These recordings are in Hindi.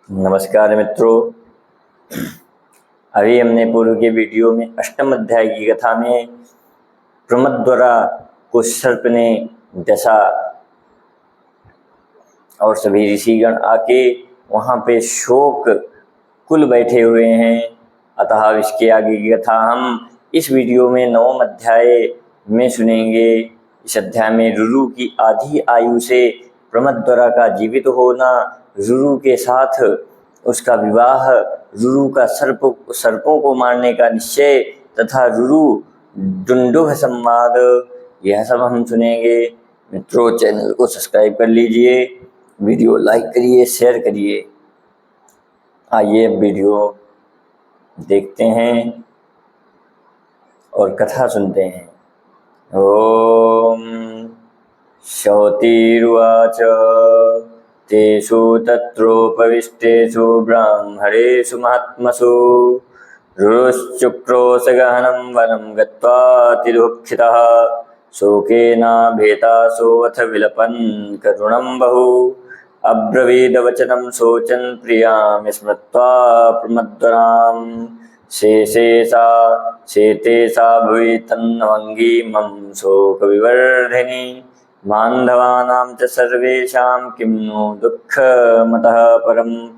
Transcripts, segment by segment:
नमस्कार मित्रों, अभी हमने पूर्व के वीडियो में अष्टम अध्याय की कथा में प्रमद्वरा को सर्प ने डसा और सभी ऋषिगण आके वहाँ पे शोक कुल बैठे हुए हैं। अतः इसके आगे की कथा हम इस वीडियो में नवम अध्याय में सुनेंगे। इस अध्याय में रुरु की आधी आयु से प्रमद्वरा का जीवित होना, रुरु के साथ उसका विवाह, रुरु का सर्पों को मारने का निश्चय तथा रुरु डुंडुभ संवाद, यह सब हम सुनेंगे। मित्रों, चैनल को सब्सक्राइब कर लीजिए, वीडियो लाइक करिए, शेयर करिए। आइए वीडियो देखते हैं और कथा सुनते हैं। ओम शौतिरुवाच तेषु तत्रोपविष्टेषु ब्राह्मणेषु महात्मसु रुरुश्चुक्रोश गहनं वनं गत्वातिदुःखितः शोकेनाभेतासोऽथ विलपन् करुणं बहु अब्रवीदवचनं शोचन् प्रियां स्मृत्वा प्रमद्वरां शेते सा भुवि तन्वङ्गी मम शोकविवर्धिनी मान्धवानां च सर्वेषां किं नु दुःखमतः परम्।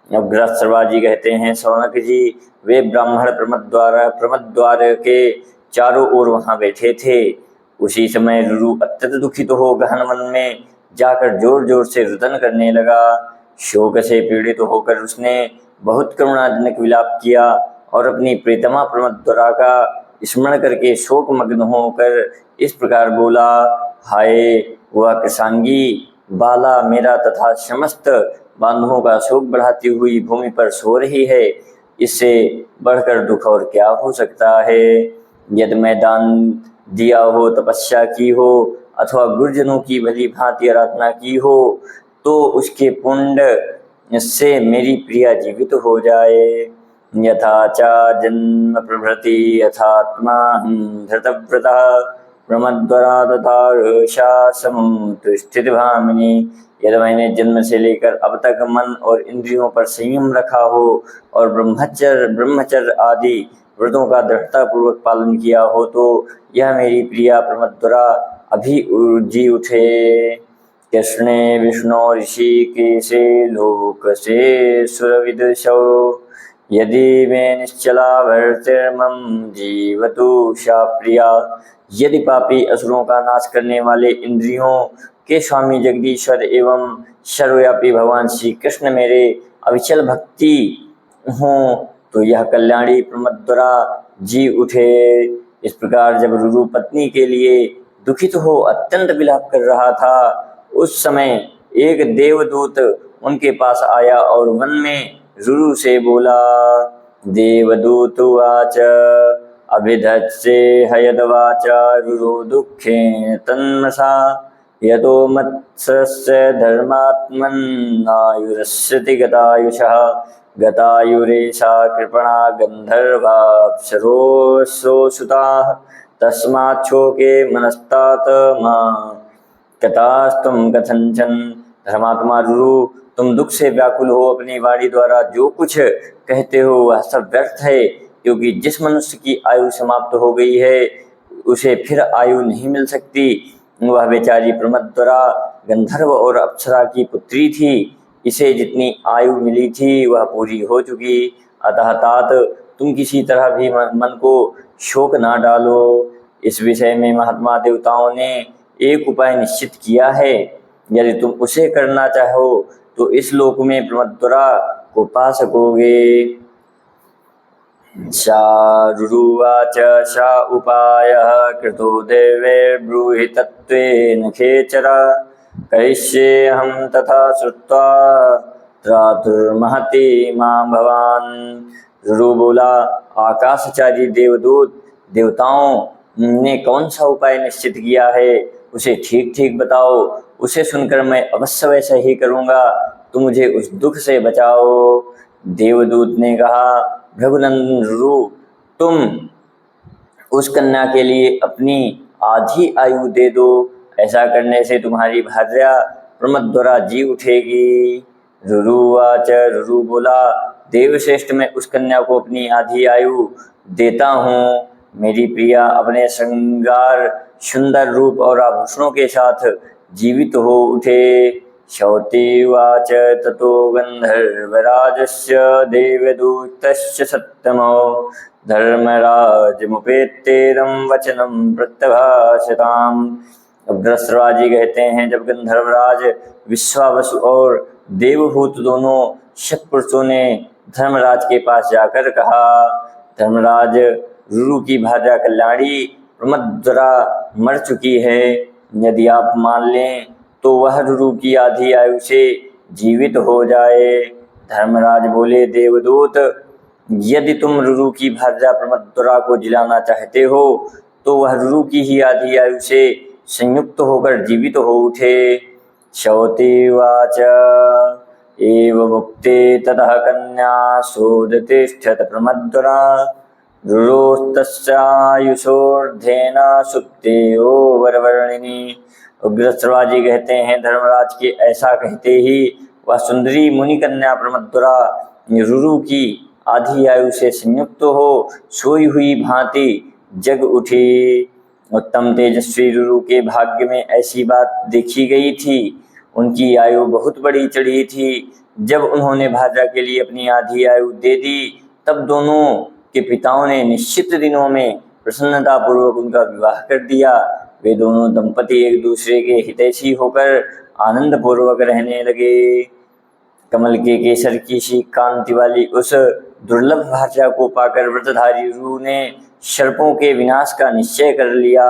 अब गृहस्थर्वा जी कहते हैं, सौनक जी वे ब्राह्मण प्रमद्वार के चारों ओर वहां बैठे थे। उसी समय रुरु अत्यंत दुखित हो गहन वन में जाकर जोर जोर से रुदन करने लगा। शोक से पीड़ित होकर उसने बहुत करुणाजनक विलाप किया और अपनी प्रीतमा प्रमद्वरा का स्मरण करके शोक मग्न होकर इस प्रकार बोला, हाय वह कृशांगी बाला मेरा तथा समस्त बांधवों का शोक बढ़ाती हुई भूमि पर सो रही है। इससे बढ़कर दुख और क्या हो सकता है। यदि मैं दान दिया हो, तपस्या की हो अथवा गुरुजनों की भली भांति आराधना की हो तो उसके पुण्य से मेरी प्रिया जीवित हो जाए। यथा चा जन्म प्रभृति यथात्मा धृतव्रतः प्रमद्वरा तथा समुत्थित भामिनी। यदि मैंने जन्म से लेकर अब तक मन और इंद्रियों पर संयम रखा हो और ब्रह्मचर्य आदि व्रतों का दृढ़ता पूर्वक पालन किया हो तो यह मेरी प्रिया प्रमद्वरा अभी जी उठे। कृष्णे विष्णु ऋषिकेशे लोक से सुरविदुषौ यदि मे निश्चला भर्तिर्मम जीवतु सा प्रिया। यदि पापी असुरों का नाश करने वाले इंद्रियों के स्वामी जगदीश्वर एवं सर्वव्यापी भगवान श्री कृष्ण मेरे अविचल भक्ति हों तो यह कल्याणी प्रमद्वरा जी उठे। इस प्रकार जब रुरु पत्नी के लिए दुखित हो अत्यंत विलाप कर रहा था, उस समय एक देवदूत उनके पास आया और वन में रुरु से बोला। देवदूत उवाच अभिधत्से हयद्वाचा रुरु दुःखे तन्मसा यतो मत्सस्य धर्मात्मन्नायुरस्यति गतायुषः गतायुरेषा कृपणा गन्धर्वाप्सरोऽसुताः तस्माच्छोके मनस्तात मां कथास्तुम कथंचन। धर्मात्मा रुरु, तुम दुख से व्याकुल हो, अपनी वाणी द्वारा जो कुछ कहते हो वह सब व्यर्थ है, क्योंकि जिस मनुष्य की आयु समाप्त हो गई है उसे फिर आयु नहीं मिल सकती। वह बेचारी प्रमद्वरा गंधर्व और अप्सरा की पुत्री थी, इसे जितनी आयु मिली थी वह पूरी हो चुकी। अतः तात तुम किसी तरह भी मन को शोक ना डालो। इस विषय में महात्मा देवताओं ने एक उपाय निश्चित किया है, यदि तुम उसे करना चाहो तो इस लोक में प्रमद्वरा को पा सकोगे। रुरुवाच सा उपायः कृतो देवैर्ब्रूहि तत्त्वेन खेचर करिष्येऽहं तथा श्रुत्वा त्रातुर्महति मां भवान्। रुरु बोला, आकाशचारी देवदूत, देवताओं ने कौन सा उपाय निश्चित किया है उसे ठीक ठीक बताओ, उसे सुनकर मैं अवश्य वैसा ही करूँगा। तुम मुझे उस दुख से बचाओ। देवदूत ने कहा, भृगुनंदन रुरु, तुम उस कन्या के लिए अपनी आधी आयु दे दो, ऐसा करने से तुम्हारी भार्या प्रमद्वरा जी उठेगी। रुरुवाच, रुरु बोला, देवश्रेष्ठ मैं उस कन्या को अपनी आधी आयु देता हूँ। मेरी प्रिया अपने श्रृंगार, सुंदर रूप और आभूषणों के साथ जीवित हो उठे। शौतिवाच, ततो गंधर्वराजस्य देवदूतस्य सत्तमो धर्मराजमुपेत्तेरं वचनं प्रत्यभाषताम्। अग्रसराज जी कहते हैं, जब गंधर्वराज विश्वावसु और देवभूत दोनों सत्पुरुषों ने धर्मराज के पास जाकर कहा, धर्मराज, रुरु की भार्या कल्याणी प्रमद्वरा मर चुकी है। यदि आप मान लें तो वह रुरु की आधी आयु से जीवित हो जाए। धर्मराज बोले, देवदूत, यदि तुम रुरु की भार्या प्रमद्वरा को जिलाना चाहते हो तो वह रुरु की ही आधी आयु से संयुक्त होकर जीवित हो उठे। शौतिवाच, एवमुक्ते ततः कन्या सोदतिष्ठत प्रमद्वरा रुरोस्तस्यायुषोर्धेन सुप्तेयो वरवर्णिनी। उग्रश्रवा जी कहते हैं, धर्मराज के ऐसा कहते ही वह सुंदरी मुनि कन्या प्रमद्वरा रुरु की आधी आयु से संयुक्त हो सोई हुई भांति जग उठी। उत्तम तेजस्वी रुरु के भाग्य में ऐसी बात देखी गई थी। उनकी आयु बहुत बड़ी चढ़ी थी। जब उन्होंने भार्या के लिए अपनी आधी आयु दे दी, तब दोनों के पिताओं ने निश्चित दिनों में प्रसन्नता पूर्वक उनका विवाह कर दिया। वे दोनों दंपति एक दूसरे के हितैषी होकर आनंद पूर्वक रहने लगे। कमल के केसर की सी कांति वाली उस दुर्लभ भार्या को पाकर व्रतधारी रुरु ने सर्पों के विनाश का निश्चय कर लिया।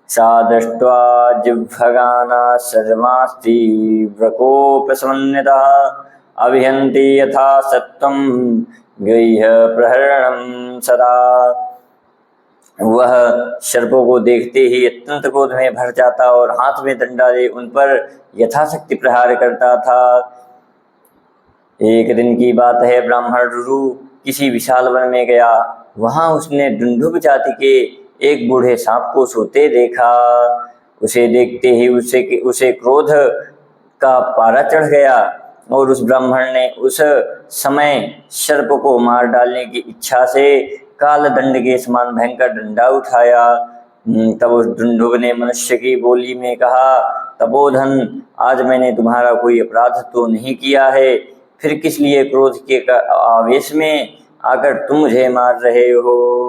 सा दृष्ट्वा जिह्वगाना सर्वास्ति व्रकोपसमन्विता अभिहन्ति यथा सत्वं गृह्य प्रहरणं सदा। वह सर्पों को देखते ही अत्यंत क्रोध में भर जाता और हाथ में डंडा ले उन पर यथाशक्ति प्रहार करता था। एक दिन की बात है, ब्राह्मण रुरु किसी विशाल वन में गया। वहां उसने दुंदुभ जाति के एक बूढ़े सांप को सोते देखा। उसे देखते ही उसे क्रोध का पारा चढ़ गया और उस ब्राह्मण ने उस समय सर्प को मार डालने की इच्छा से काल दंड के समान भयंकर डंडा उठाया। तब उस दुंदुभ ने मनुष्य की बोली में कहा, तपोधन, आज मैंने तुम्हारा कोई अपराध तो नहीं किया है, फिर किस लिए क्रोध के आवेश में आकर तुम मुझे मार रहे हो।